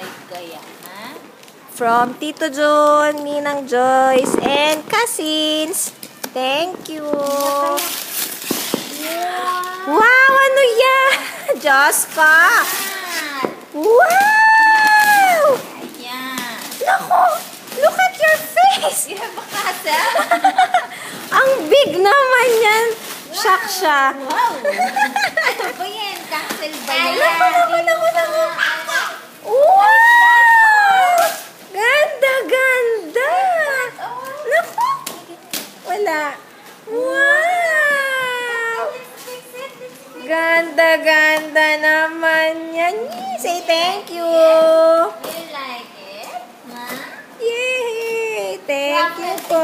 subscribe kaya, ha? From Tito John, Ninang Joyce, and cousins. Thank you. Wow, ano yan? Diyos ka. Wow! Ayan. Naku, look at your face. You have a castle? Ang big naman yan. Shock siya. Wow! Ano ba yan? Castle ba yan? Naku. Wow! Ganda. Naku. Wala. Wow! Ganda naman yan. Say thank you. You like it? Ma? Yay! Thank you po.